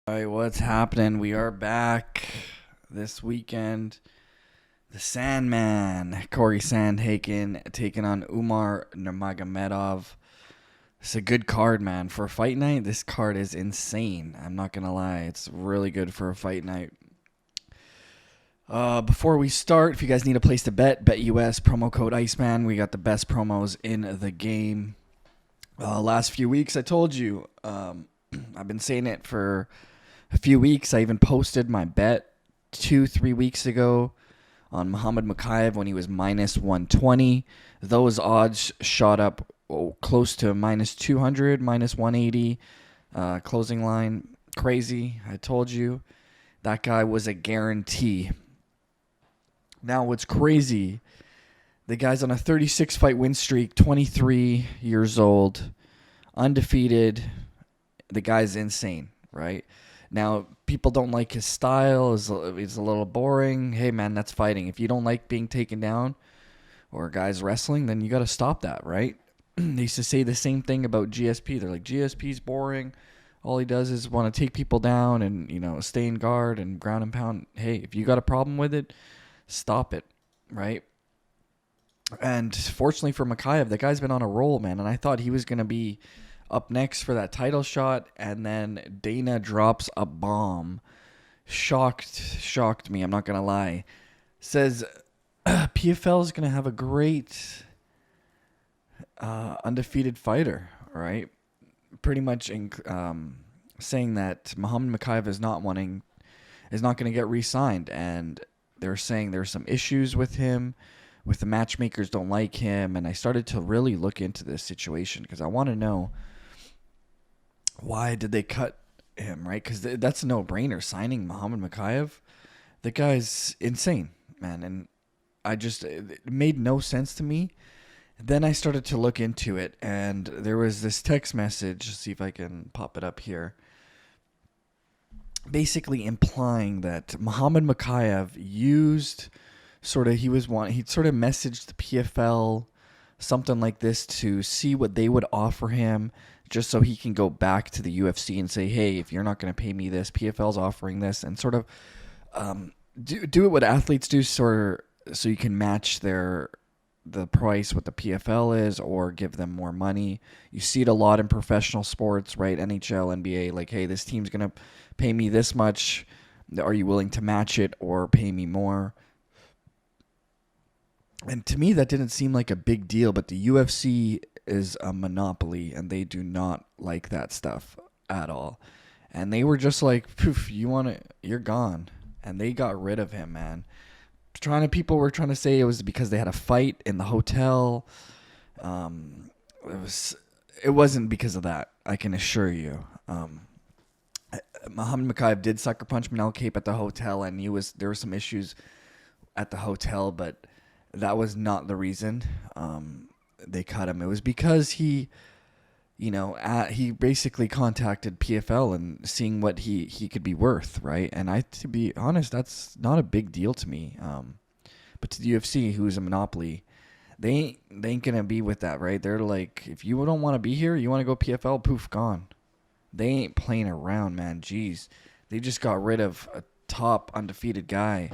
All right, what's happening? We are back this weekend. The Sandman, Corey Sandhagen, taking on Umar Nurmagomedov. It's a good card, man. For a fight night, this card is insane. I'm not going to lie. It's really good for a fight night. Before we start, if you guys need a place to bet, BetUS, promo code Iceman. We got the best promos in the game. Last few weeks, I told you, I've been saying it for a few weeks. I even posted my bet 2-3 weeks ago on Muhammad Mokaev when he was minus 120. Those odds shot up close to minus 200, minus 180. Closing line, crazy. I told you that guy was a guarantee. Now what's crazy, the guy's on a 36-fight win streak, 23 years old, undefeated. The guy's insane, right? Now, people don't like his style. He's a little boring. Hey, man, that's fighting. If you don't like being taken down or guys wrestling, then you got to stop that, right? They used to say the same thing about GSP. They're like, GSP's boring. All he does is want to take people down and, stay in guard and ground and pound. Hey, if you got a problem with it, stop it, right? And fortunately for Mokaev, the guy's been on a roll, man. And I thought he was going to be up next for that title shot, and then Dana drops a bomb. Shocked me, I'm not going to lie. Says PFL is going to have a great undefeated fighter, right? Pretty much saying that Muhammad Mokaev is not going to get re-signed, and they're saying there's some issues with him, with the matchmakers don't like him, and I started to really look into this situation because I want to know, why did they cut him, right? Because that's a no-brainer, signing Muhammad Mokaev. The guy's insane, man. And it made no sense to me. Then I started to look into it, and there was this text message. See if I can pop it up here. Basically implying that Muhammad Mokaev used he sort of messaged the PFL, something like this, to see what they would offer him, just so he can go back to the UFC and say, hey, if you're not going to pay me this, PFL's offering this, and sort of do it what athletes do, so you can match the price what the PFL is, or give them more money. You see it a lot in professional sports, right? NHL, NBA, like, hey, this team's going to pay me this much. Are you willing to match it or pay me more? And to me, that didn't seem like a big deal, but the UFC is a monopoly, and they do not like that stuff at all. And they were just like, poof, you're gone. And they got rid of him, man. People were trying to say it was because they had a fight in the hotel. It wasn't because of that, I can assure you. Muhammad Mokaev did sucker punch Manel Cape at the hotel, and there were some issues at the hotel, but that was not the reason they cut him. It was because he basically contacted PFL and seeing what he could be worth, right? And to be honest, that's not a big deal to me. But to the UFC, who's a monopoly, they ain't gonna be with that, right? They're like, if you don't want to be here, you want to go PFL, poof, gone. They ain't playing around, man. Jeez, they just got rid of a top undefeated guy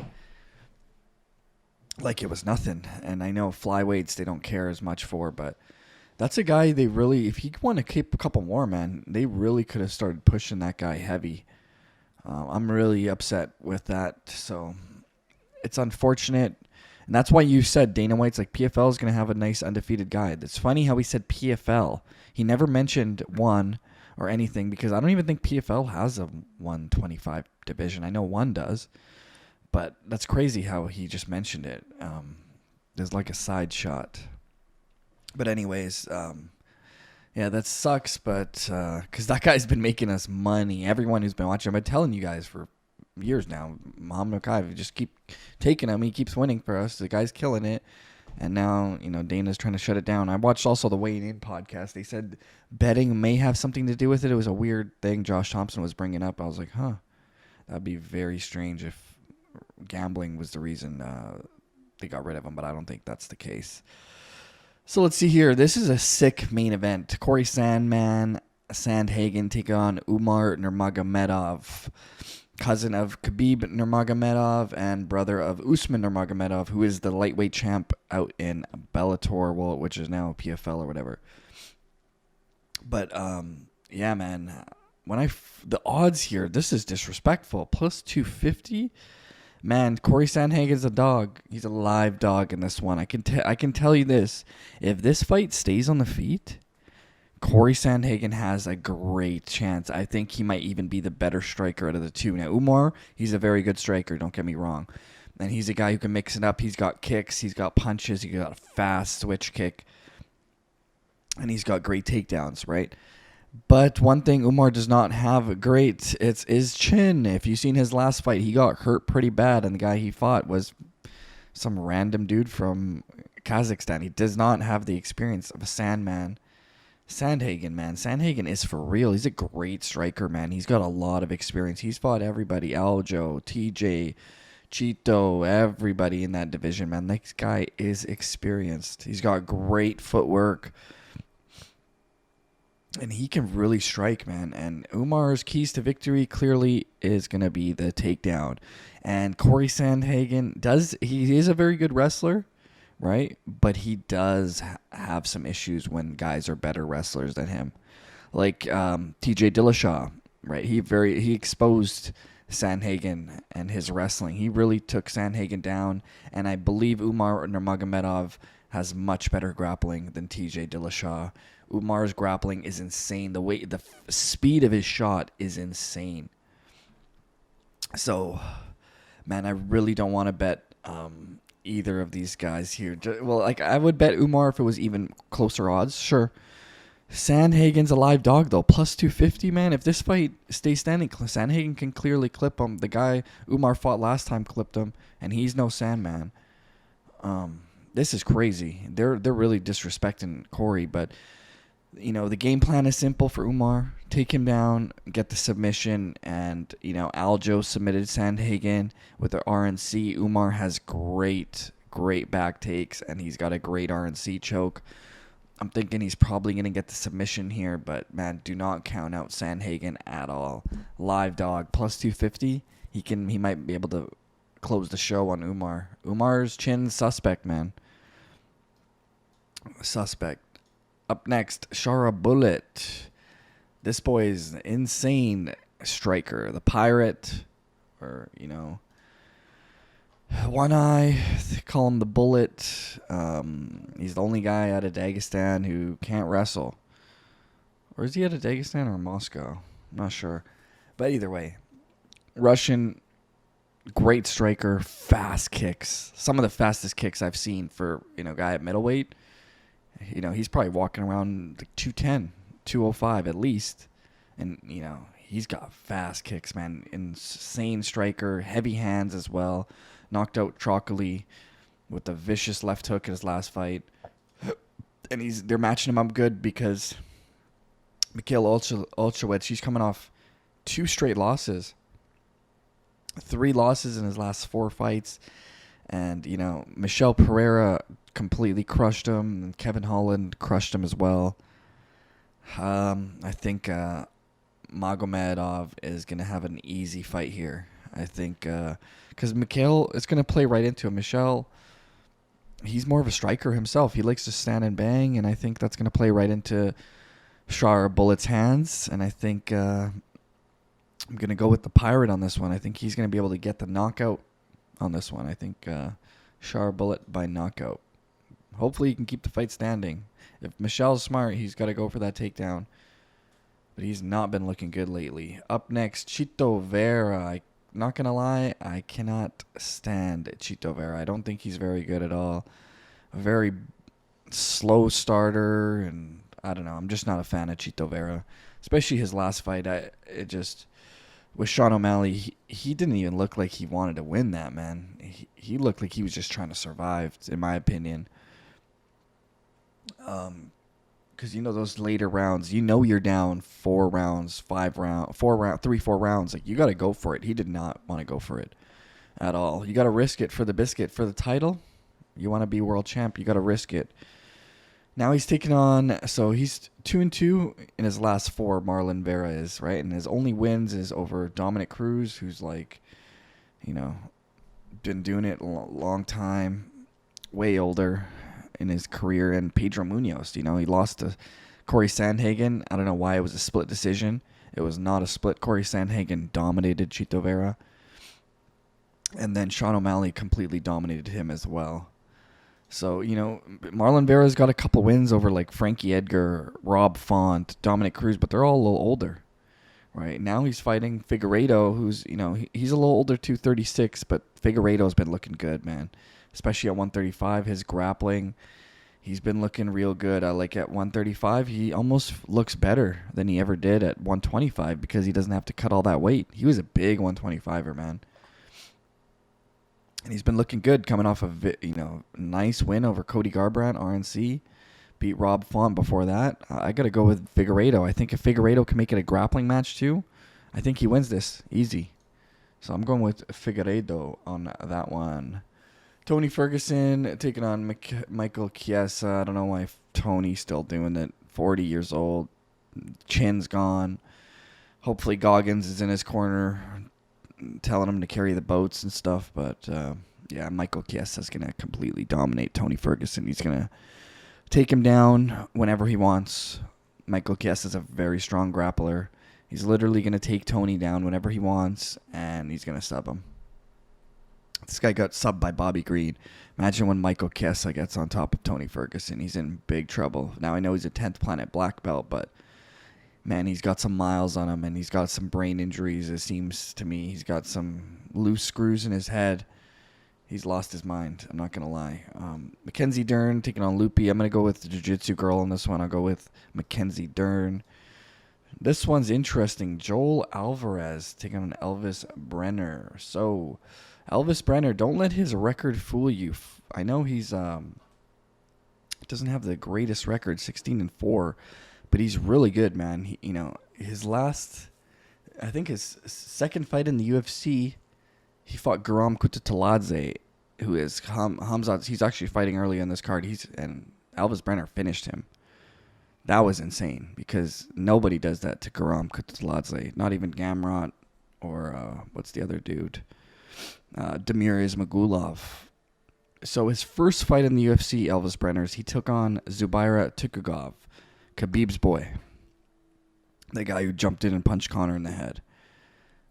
like it was nothing. And I know flyweights they don't care as much for, but that's a guy they really, if he want to keep a couple more, man, they really could have started pushing that guy heavy. I'm really upset with that. So it's unfortunate. And that's why you said Dana White's like, PFL is going to have a nice undefeated guy. It's funny how he said PFL. He never mentioned one or anything, because I don't even think PFL has a 125 division. I know one does. But that's crazy how he just mentioned it. There's like a side shot. But anyways, yeah, that sucks. But because that guy's been making us money. Everyone who's been watching, I've been telling you guys for years now. Muhammad Mokaev, you just keep taking him. He keeps winning for us. The guy's killing it. And now, Dana's trying to shut it down. I watched also the Weighing In podcast. They said betting may have something to do with it. It was a weird thing Josh Thompson was bringing up. I was like, that'd be very strange if gambling was the reason they got rid of him, but I don't think that's the case. So let's see here. This is a sick main event. Corey Sandman Sandhagen taking on Umar Nurmagomedov, cousin of Khabib Nurmagomedov and brother of Usman Nurmagomedov, who is the lightweight champ out in Bellator, which is now PFL or whatever. But yeah, man, the odds here, this is disrespectful. Plus 250. Man, Corey Sandhagen's a dog. He's a live dog in this one. I can tell you this: if this fight stays on the feet, Corey Sandhagen has a great chance. I think he might even be the better striker out of the two. Now, Umar, he's a very good striker, don't get me wrong. And he's a guy who can mix it up. He's got kicks, he's got punches, he's got a fast switch kick. And he's got great takedowns, right? But one thing Umar does not have great, it's his chin. If you've seen his last fight, he got hurt pretty bad. And the guy he fought was some random dude from Kazakhstan. He does not have the experience of a Sandhagen, man. Sandhagen is for real. He's a great striker, man. He's got a lot of experience. He's fought everybody. Aljo, TJ, Chito, everybody in that division, man. This guy is experienced. He's got great footwork. And he can really strike, man. And Umar's keys to victory clearly is going to be the takedown. And Corey Sandhagen he is a very good wrestler, right? But he does have some issues when guys are better wrestlers than him. Like TJ Dillashaw, right? He exposed Sandhagen and his wrestling. He really took Sandhagen down. And I believe Umar Nurmagomedov has much better grappling than TJ Dillashaw. Umar's grappling is insane. The speed of his shot is insane. So, man, I really don't want to bet either of these guys here. Well, like I would bet Umar if it was even closer odds. Sure. Sandhagen's a live dog though, plus 250, man. If this fight stays standing, Sandhagen can clearly clip him. The guy Umar fought last time clipped him, and he's no Sandman. This is crazy. They're really disrespecting Corey, but you know, the game plan is simple for Umar. Take him down, get the submission, and, you know, Aljo submitted Sandhagen with the RNC. Umar has great back takes, and he's got a great RNC choke. I'm thinking he's probably going to get the submission here, but, man, do not count out Sandhagen at all. Live dog, plus 250. He might be able to close the show on Umar. Umar's chin suspect, man. Suspect. Up next, Shara Bullet. This boy is an insane striker. The Pirate, or, you know, One Eye, they call him the Bullet. He's the only guy out of Dagestan who can't wrestle. Or is he out of Dagestan or Moscow? I'm not sure. But either way, Russian, great striker, fast kicks. Some of the fastest kicks I've seen for, you know, a guy at middleweight. You know, he's probably walking around like 210, 205 at least. And, you know, he's got fast kicks, man. Insane striker, heavy hands as well. Knocked out Trocoli with a vicious left hook in his last fight. And they're matching him up good because Mikhail Olszewicz, he's coming off 2 straight losses. 3 losses in his last 4 fights. And, you know, Michel Pereira completely crushed him, and Kevin Holland crushed him as well. I think Magomedov is going to have an easy fight here. I think because Mikhail is going to play right into him. Michel, he's more of a striker himself. He likes to stand and bang, and I think that's going to play right into Shara Bullet's hands. And I think I'm going to go with the Pirate on this one. I think he's going to be able to get the knockout on this one. I think Shara Bullet by knockout. Hopefully he can keep the fight standing. If Michel's smart, he's got to go for that takedown. But he's not been looking good lately. Up next, Chito Vera. I'm not going to lie, I cannot stand Chito Vera. I don't think he's very good at all. A very slow starter, and I don't know. I'm just not a fan of Chito Vera. Especially his last fight. With Sean O'Malley, he didn't even look like he wanted to win that, man. He looked like he was just trying to survive, in my opinion. Because, you know, those later rounds, you know you're down 4 rounds, 4 rounds. Like, you got to go for it. He did not want to go for it at all. You got to risk it for the biscuit. For the title, you want to be world champ, you got to risk it. Now he's taking on, so he's 2-2 in his last four. Marlon Vera is right, and his only wins is over Dominic Cruz, who's like, you know, been doing it a long time, way older in his career, and Pedro Munoz. You know, he lost to Corey Sandhagen. I don't know why it was a split decision. It was not a split. Corey Sandhagen dominated Chito Vera, and then Sean O'Malley completely dominated him as well. So, you know, Marlon Vera's got a couple wins over like Frankie Edgar, Rob Font, Dominic Cruz, but they're all a little older, right? Now he's fighting Figueiredo, who's, you know, he's a little older too, 36, but Figueiredo's been looking good, man. Especially at 135, his grappling, he's been looking real good. I like at 135, he almost looks better than he ever did at 125 because he doesn't have to cut all that weight. He was a big 125er, man. And he's been looking good coming off a nice win over Cody Garbrandt, RNC. Beat Rob Font before that. I got to go with Figueiredo. I think if Figueiredo can make it a grappling match too, I think he wins this easy. So I'm going with Figueiredo on that one. Tony Ferguson taking on Michael Chiesa. I don't know why Tony's still doing it. 40 years old. Chin's gone. Hopefully Goggins is in his corner telling him to carry the boats and stuff. But, yeah, Michael Chiesa's going to completely dominate Tony Ferguson. He's going to take him down whenever he wants. Michael Chiesa's a very strong grappler. He's literally going to take Tony down whenever he wants, and he's going to sub him. This guy got subbed by Bobby Green. Imagine when Michael Chiesa gets on top of Tony Ferguson. He's in big trouble. Now, I know he's a 10th planet black belt, but man, he's got some miles on him, and he's got some brain injuries, it seems to me. He's got some loose screws in his head. He's lost his mind, I'm not going to lie. Mackenzie Dern taking on Loopy. I'm going to go with the Jiu-Jitsu girl on this one. I'll go with Mackenzie Dern. This one's interesting. Joel Alvarez taking on Elvis Brenner. So, Elvis Brenner, don't let his record fool you. I know he's doesn't have the greatest record, 16-4. But he's really good, man. His last, I think his second fight in the UFC, he fought Guram Kutateladze, who is Hamzat. He's actually fighting early on this card. And Elvis Brenner finished him. That was insane because nobody does that to Guram Kutateladze. Not even Gamrot or what's the other dude? Damir Ismagulov. So his first fight in the UFC, Elvis Brenner's, he took on Zubaira Tukhugov. Khabib's boy. The guy who jumped in and punched Conor in the head.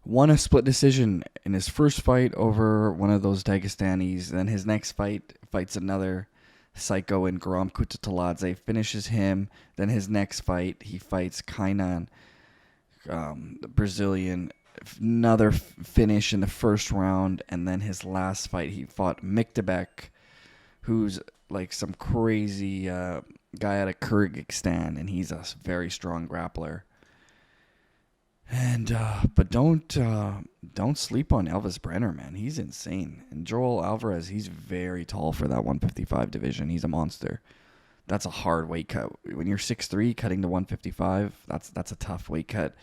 Won a split decision in his first fight over one of those Dagestanis. Then his next fight, fights another psycho in Guram Kutateladze, finishes him. Then his next fight, he fights Kainan, the Brazilian. Another finish in the first round. And then his last fight, he fought Miktabek, who's like some crazy guy out of Kyrgyzstan, and he's a very strong grappler. And but don't sleep on Elvis Brenner, man. He's insane. And Joel Alvarez, he's very tall for that 155 division. He's a monster. That's a hard weight cut. When you're 6'3", cutting to 155, that's a tough weight cut.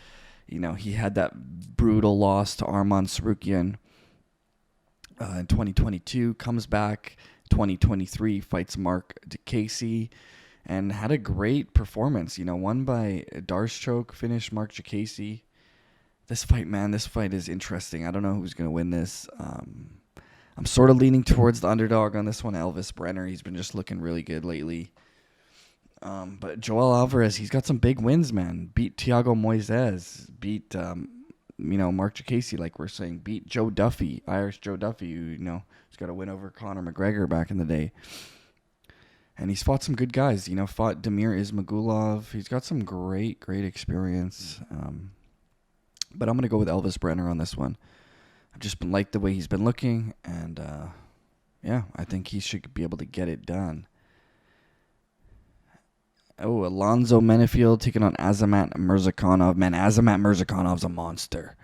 You know, he had that brutal loss to Arman Sarukian in 2022. Comes back 2023, fights Mark DeCasey. And had a great performance. You know, won by Darshchoke, finished Mark Jacasey. This fight is interesting. I don't know who's going to win this. I'm sort of leaning towards the underdog on this one, Elvis Brenner. He's been just looking really good lately. But Joel Alvarez, he's got some big wins, man. Beat Thiago Moises. Beat, Mark Jacasey, like we're saying. Beat Joe Duffy, Irish Joe Duffy, who, he's got a win over Conor McGregor back in the day. And he's fought some good guys, fought Damir Ismagulov. He's got some great experience. But I'm going to go with Elvis Brenner on this one. I've just been liked the way he's been looking. And, I think he should be able to get it done. Oh, Alonzo Menefield taking on Azamat Murzakanov. Man, Azamat Murzakanov's a monster.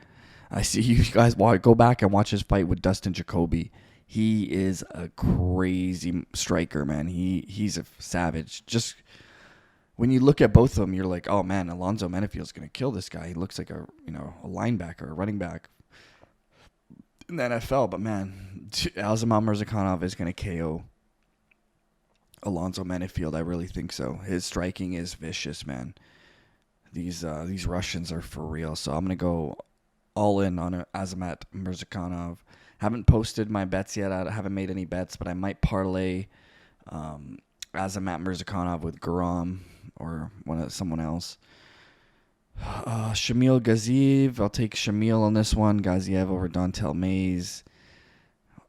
I see you guys go back and watch his fight with Dustin Jacoby. He is a crazy striker, man. He's a savage. Just when you look at both of them, you're like, oh man, Alonzo Menefield's gonna kill this guy. He looks like a linebacker, a running back in the NFL. But man, Azamat Murzakanov is gonna KO Alonzo Menifield, I really think so. His striking is vicious, man. These Russians are for real. So I'm gonna go all in on Azamat Murzakanov. Haven't posted my bets yet. I haven't made any bets, but I might parlay Azamat Murzakanov with Garam or someone else. Shamil Gaziev. I'll take Shamil on this one. Gaziev over Dontel Mays.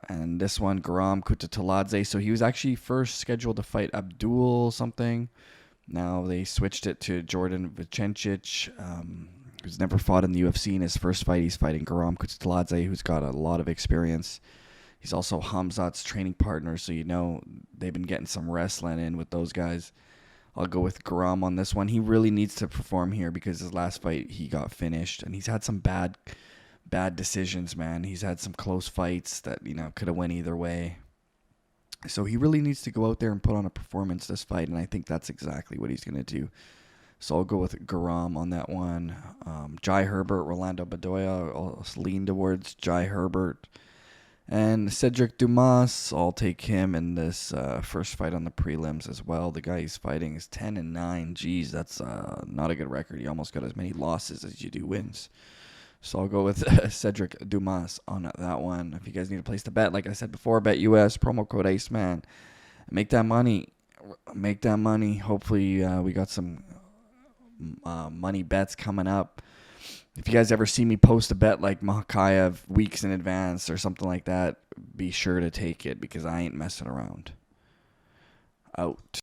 And this one, Garam Kutataladze. So he was actually first scheduled to fight Abdul something. Now they switched it to Jordan Vicencic, who's never fought in the UFC. In his first fight, he's fighting Garam Kutataladze, who's got a lot of experience. He's also Hamzat's training partner, so they've been getting some wrestling in with those guys. I'll go with Garam on this one. He really needs to perform here because his last fight he got finished, and he's had some bad decisions, man. He's had some close fights that could have went either way. So he really needs to go out there and put on a performance this fight, and I think that's exactly what he's going to do. So I'll go with Garam on that one. Jai Herbert, Rolando Bedoya, I'll lean towards Jai Herbert. And Cedric Dumas, I'll take him in this first fight on the prelims as well. The guy he's fighting is 10-9. Geez, that's not a good record. He almost got as many losses as you do wins. So I'll go with Cedric Dumas on that one. If you guys need a place to bet, like I said before, BetUS, promo code Iceman. Make that money. Hopefully we got some money bets coming up. If you guys ever see me post a bet like Mokaev weeks in advance or something like that, be sure to take it because I ain't messing around. Out.